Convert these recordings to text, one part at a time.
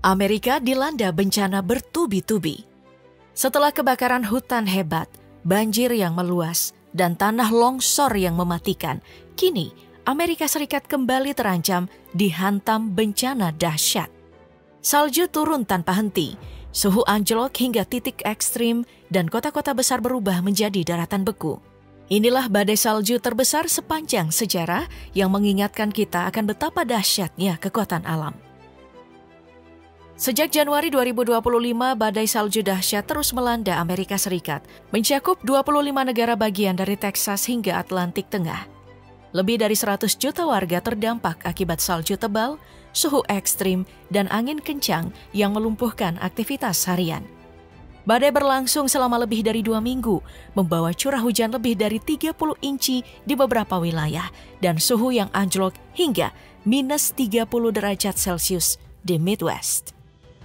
Amerika dilanda bencana bertubi-tubi. Setelah kebakaran hutan hebat, banjir yang meluas, dan tanah longsor yang mematikan, kini Amerika Serikat kembali terancam dihantam bencana dahsyat. Salju turun tanpa henti, suhu anjlok hingga titik ekstrim, dan kota-kota besar berubah menjadi daratan beku. Inilah badai salju terbesar sepanjang sejarah yang mengingatkan kita akan betapa dahsyatnya kekuatan alam. Sejak Januari 2025, badai salju dahsyat terus melanda Amerika Serikat, mencakup 25 negara bagian dari Texas hingga Atlantik Tengah. Lebih dari 100 juta warga terdampak akibat salju tebal, suhu ekstrim, dan angin kencang yang melumpuhkan aktivitas harian. Badai berlangsung selama lebih dari 2 minggu, membawa curah hujan lebih dari 30 inci di beberapa wilayah, dan suhu yang anjlok hingga minus 30 derajat Celcius di Midwest.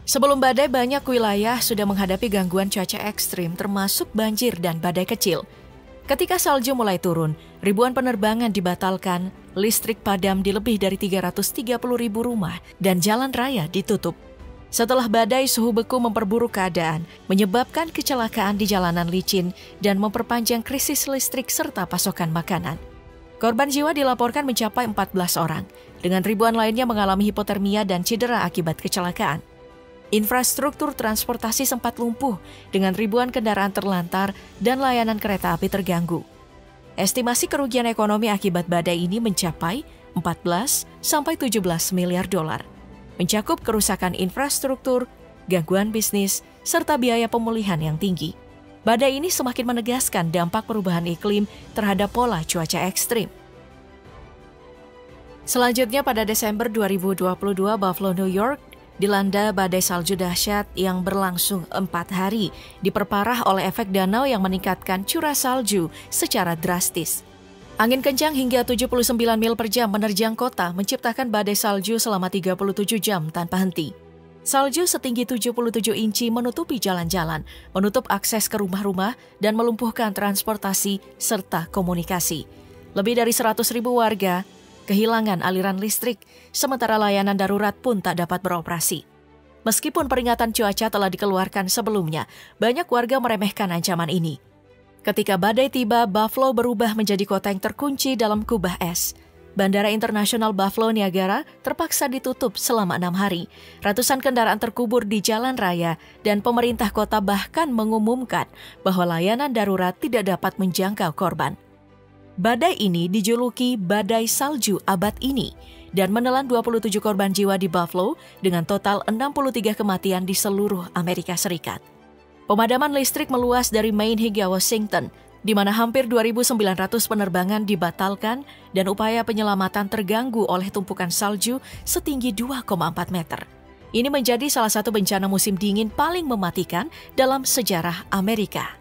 Sebelum badai, banyak wilayah sudah menghadapi gangguan cuaca ekstrim termasuk banjir dan badai kecil. Ketika salju mulai turun, ribuan penerbangan dibatalkan, listrik padam di lebih dari 330 ribu rumah, dan jalan raya ditutup. Setelah badai, suhu beku memperburuk keadaan, menyebabkan kecelakaan di jalanan licin, dan memperpanjang krisis listrik serta pasokan makanan. Korban jiwa dilaporkan mencapai 14 orang, dengan ribuan lainnya mengalami hipotermia dan cedera akibat kecelakaan. Infrastruktur transportasi sempat lumpuh dengan ribuan kendaraan terlantar dan layanan kereta api terganggu. Estimasi kerugian ekonomi akibat badai ini mencapai 14 sampai 17 miliar dolar, mencakup kerusakan infrastruktur, gangguan bisnis, serta biaya pemulihan yang tinggi. Badai ini semakin menegaskan dampak perubahan iklim terhadap pola cuaca ekstrim. Selanjutnya pada Desember 2022, Buffalo, New York, dilanda badai salju dahsyat yang berlangsung 4 hari, diperparah oleh efek danau yang meningkatkan curah salju secara drastis. Angin kencang hingga 79 mil per jam menerjang kota, menciptakan badai salju selama 37 jam tanpa henti. Salju setinggi 77 inci menutupi jalan-jalan, menutup akses ke rumah-rumah, dan melumpuhkan transportasi serta komunikasi. Lebih dari 100.000 warga kehilangan aliran listrik, sementara layanan darurat pun tak dapat beroperasi. Meskipun peringatan cuaca telah dikeluarkan sebelumnya, banyak warga meremehkan ancaman ini. Ketika badai tiba, Buffalo berubah menjadi kota yang terkunci dalam kubah es. Bandara Internasional Buffalo Niagara terpaksa ditutup selama 6 hari. Ratusan kendaraan terkubur di jalan raya, dan pemerintah kota bahkan mengumumkan bahwa layanan darurat tidak dapat menjangkau korban. Badai ini dijuluki badai salju abad ini dan menelan 27 korban jiwa di Buffalo dengan total 63 kematian di seluruh Amerika Serikat. Pemadaman listrik meluas dari Maine hingga Washington, di mana hampir 2.900 penerbangan dibatalkan dan upaya penyelamatan terganggu oleh tumpukan salju setinggi 2,4 meter. Ini menjadi salah satu bencana musim dingin paling mematikan dalam sejarah Amerika.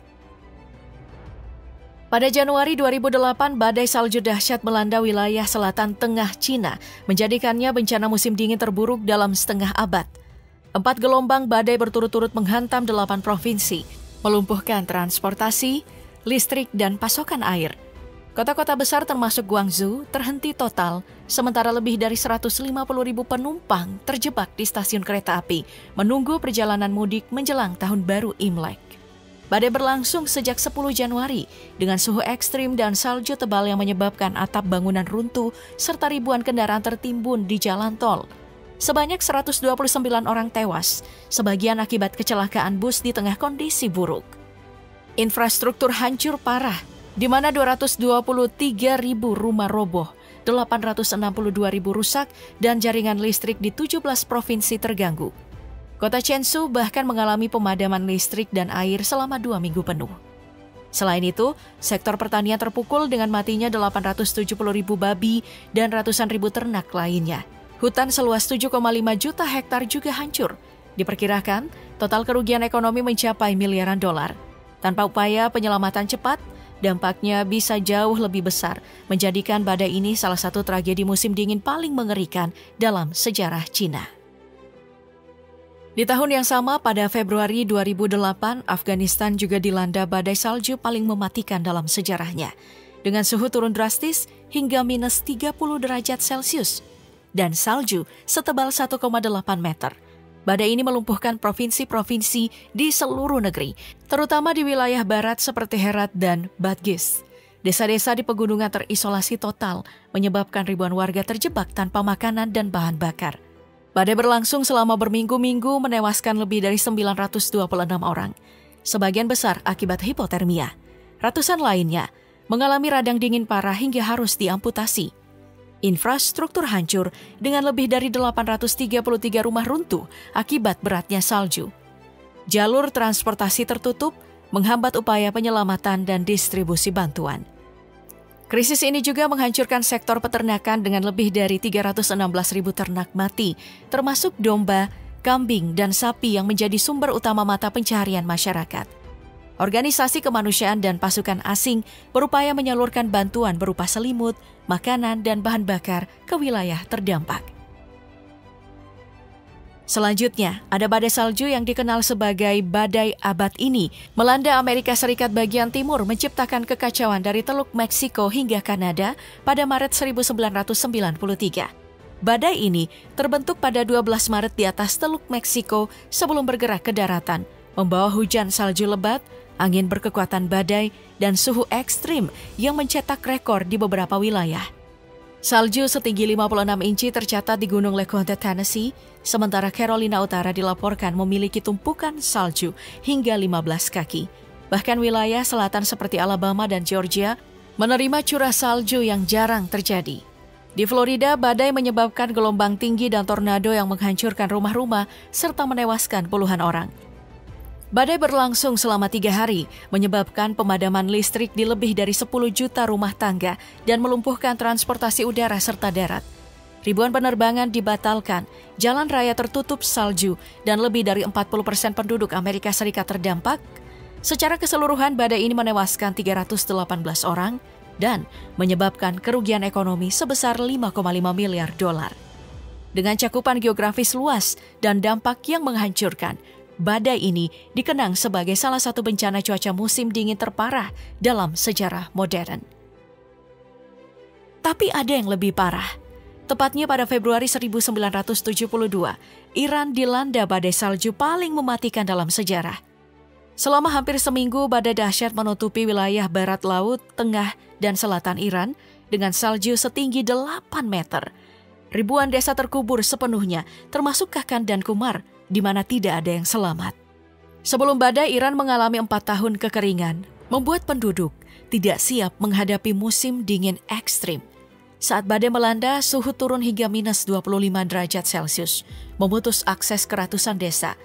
Pada Januari 2008, badai salju dahsyat melanda wilayah selatan tengah Cina, menjadikannya bencana musim dingin terburuk dalam setengah abad. 4 gelombang badai berturut-turut menghantam 8 provinsi, melumpuhkan transportasi, listrik, dan pasokan air. Kota-kota besar termasuk Guangzhou terhenti total, sementara lebih dari 150.000 penumpang terjebak di stasiun kereta api, menunggu perjalanan mudik menjelang Tahun Baru Imlek. Badai berlangsung sejak 10 Januari dengan suhu ekstrim dan salju tebal yang menyebabkan atap bangunan runtuh serta ribuan kendaraan tertimbun di jalan tol. Sebanyak 129 orang tewas, sebagian akibat kecelakaan bus di tengah kondisi buruk. Infrastruktur hancur parah, di mana 223.000 rumah roboh, 862.000 rusak, dan jaringan listrik di 17 provinsi terganggu. Kota Chenzhou bahkan mengalami pemadaman listrik dan air selama 2 minggu penuh. Selain itu, sektor pertanian terpukul dengan matinya 870.000 babi dan ratusan ribu ternak lainnya. Hutan seluas 7,5 juta hektar juga hancur. Diperkirakan, total kerugian ekonomi mencapai miliaran dolar. Tanpa upaya penyelamatan cepat, dampaknya bisa jauh lebih besar, menjadikan badai ini salah satu tragedi musim dingin paling mengerikan dalam sejarah Cina. Di tahun yang sama, pada Februari 2008, Afghanistan juga dilanda badai salju paling mematikan dalam sejarahnya, dengan suhu turun drastis hingga minus 30 derajat Celcius, dan salju setebal 1,8 meter. Badai ini melumpuhkan provinsi-provinsi di seluruh negeri, terutama di wilayah barat seperti Herat dan Badghis. Desa-desa di pegunungan terisolasi total, menyebabkan ribuan warga terjebak tanpa makanan dan bahan bakar. Badai berlangsung selama berminggu-minggu menewaskan lebih dari 926 orang. Sebagian besar akibat hipotermia. Ratusan lainnya mengalami radang dingin parah hingga harus diamputasi. Infrastruktur hancur dengan lebih dari 833 rumah runtuh akibat beratnya salju. Jalur transportasi tertutup, menghambat upaya penyelamatan dan distribusi bantuan. Krisis ini juga menghancurkan sektor peternakan dengan lebih dari 316.000 ternak mati, termasuk domba, kambing, dan sapi yang menjadi sumber utama mata pencaharian masyarakat. Organisasi kemanusiaan dan pasukan asing berupaya menyalurkan bantuan berupa selimut, makanan, dan bahan bakar ke wilayah terdampak. Selanjutnya, ada badai salju yang dikenal sebagai badai abad ini melanda Amerika Serikat bagian timur menciptakan kekacauan dari Teluk Meksiko hingga Kanada pada Maret 1993. Badai ini terbentuk pada 12 Maret di atas Teluk Meksiko sebelum bergerak ke daratan, membawa hujan salju lebat, angin berkekuatan badai, dan suhu ekstrim yang mencetak rekor di beberapa wilayah. Salju setinggi 56 inci tercatat di Gunung LeConte, Tennessee, sementara Carolina Utara dilaporkan memiliki tumpukan salju hingga 15 kaki. Bahkan wilayah selatan seperti Alabama dan Georgia menerima curah salju yang jarang terjadi. Di Florida, badai menyebabkan gelombang tinggi dan tornado yang menghancurkan rumah-rumah serta menewaskan puluhan orang. Badai berlangsung selama 3 hari, menyebabkan pemadaman listrik di lebih dari 10 juta rumah tangga dan melumpuhkan transportasi udara serta darat. Ribuan penerbangan dibatalkan, jalan raya tertutup salju, dan lebih dari 40% penduduk Amerika Serikat terdampak. Secara keseluruhan, badai ini menewaskan 318 orang dan menyebabkan kerugian ekonomi sebesar 5,5 miliar dolar. Dengan cakupan geografis luas dan dampak yang menghancurkan, badai ini dikenang sebagai salah satu bencana cuaca musim dingin terparah dalam sejarah modern. Tapi ada yang lebih parah. Tepatnya pada Februari 1972, Iran dilanda badai salju paling mematikan dalam sejarah. Selama hampir seminggu, badai dahsyat menutupi wilayah barat laut, tengah, dan selatan Iran dengan salju setinggi 8 meter. Ribuan desa terkubur sepenuhnya, termasuk Kakan dan Kumar, di mana tidak ada yang selamat. Sebelum badai, Iran mengalami 4 tahun kekeringan, membuat penduduk tidak siap menghadapi musim dingin ekstrim. Saat badai melanda, suhu turun hingga minus 25 derajat Celcius, memutus akses ke ratusan desa.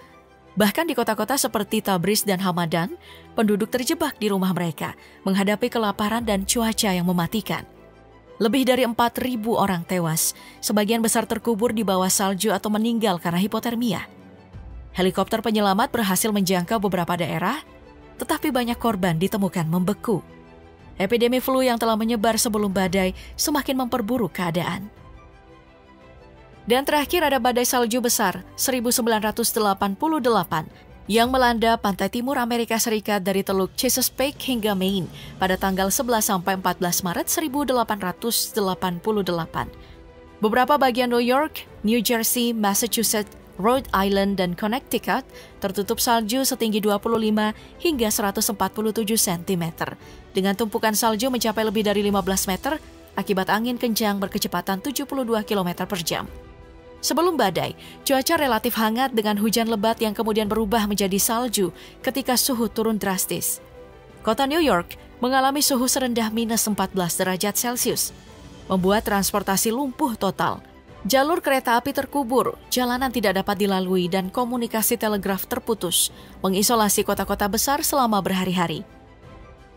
Bahkan di kota-kota seperti Tabriz dan Hamadan, penduduk terjebak di rumah mereka, menghadapi kelaparan dan cuaca yang mematikan. Lebih dari 4.000 orang tewas, sebagian besar terkubur di bawah salju atau meninggal karena hipotermia. Helikopter penyelamat berhasil menjangkau beberapa daerah, tetapi banyak korban ditemukan membeku. Epidemi flu yang telah menyebar sebelum badai semakin memperburuk keadaan. Dan terakhir ada badai salju besar 1988 yang melanda pantai timur Amerika Serikat dari Teluk Chesapeake hingga Maine pada tanggal 11 sampai 14 Maret 1888. Beberapa bagian New York, New Jersey, Massachusetts, Rhode Island, dan Connecticut tertutup salju setinggi 25 hingga 147 cm, dengan tumpukan salju mencapai lebih dari 15 meter akibat angin kencang berkecepatan 72 km per jam. Sebelum badai, cuaca relatif hangat dengan hujan lebat yang kemudian berubah menjadi salju ketika suhu turun drastis. Kota New York mengalami suhu serendah minus 14 derajat Celcius, membuat transportasi lumpuh total. Jalur kereta api terkubur, jalanan tidak dapat dilalui, dan komunikasi telegraf terputus, mengisolasi kota-kota besar selama berhari-hari.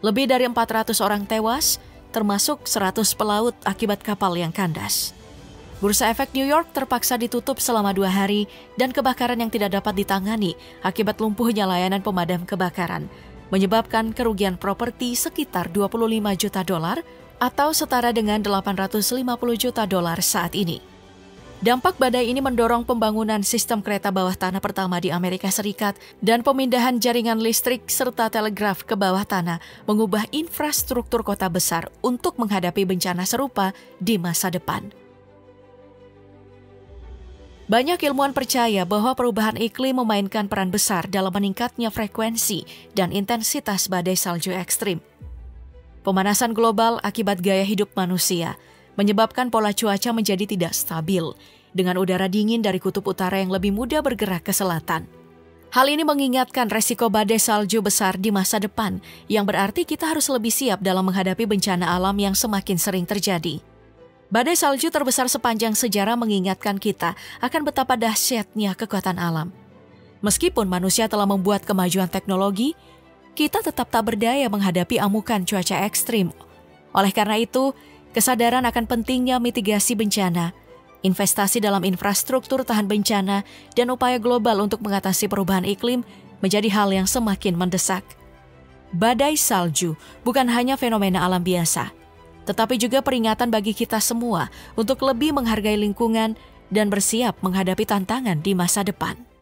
Lebih dari 400 orang tewas, termasuk 100 pelaut akibat kapal yang kandas. Bursa Efek New York terpaksa ditutup selama 2 hari dan kebakaran yang tidak dapat ditangani akibat lumpuhnya layanan pemadam kebakaran, menyebabkan kerugian properti sekitar 25 juta dolar atau setara dengan 850 juta dolar saat ini. Dampak badai ini mendorong pembangunan sistem kereta bawah tanah pertama di Amerika Serikat dan pemindahan jaringan listrik serta telegraf ke bawah tanah, mengubah infrastruktur kota besar untuk menghadapi bencana serupa di masa depan. Banyak ilmuwan percaya bahwa perubahan iklim memainkan peran besar dalam meningkatnya frekuensi dan intensitas badai salju ekstrim. Pemanasan global akibat gaya hidup manusia menyebabkan pola cuaca menjadi tidak stabil, dengan udara dingin dari kutub utara yang lebih mudah bergerak ke selatan. Hal ini mengingatkan resiko badai salju besar di masa depan, yang berarti kita harus lebih siap dalam menghadapi bencana alam yang semakin sering terjadi. Badai salju terbesar sepanjang sejarah mengingatkan kita akan betapa dahsyatnya kekuatan alam. Meskipun manusia telah membuat kemajuan teknologi, kita tetap tak berdaya menghadapi amukan cuaca ekstrim. Oleh karena itu, kesadaran akan pentingnya mitigasi bencana, investasi dalam infrastruktur tahan bencana, dan upaya global untuk mengatasi perubahan iklim menjadi hal yang semakin mendesak. Badai salju bukan hanya fenomena alam biasa, tetapi juga peringatan bagi kita semua untuk lebih menghargai lingkungan dan bersiap menghadapi tantangan di masa depan.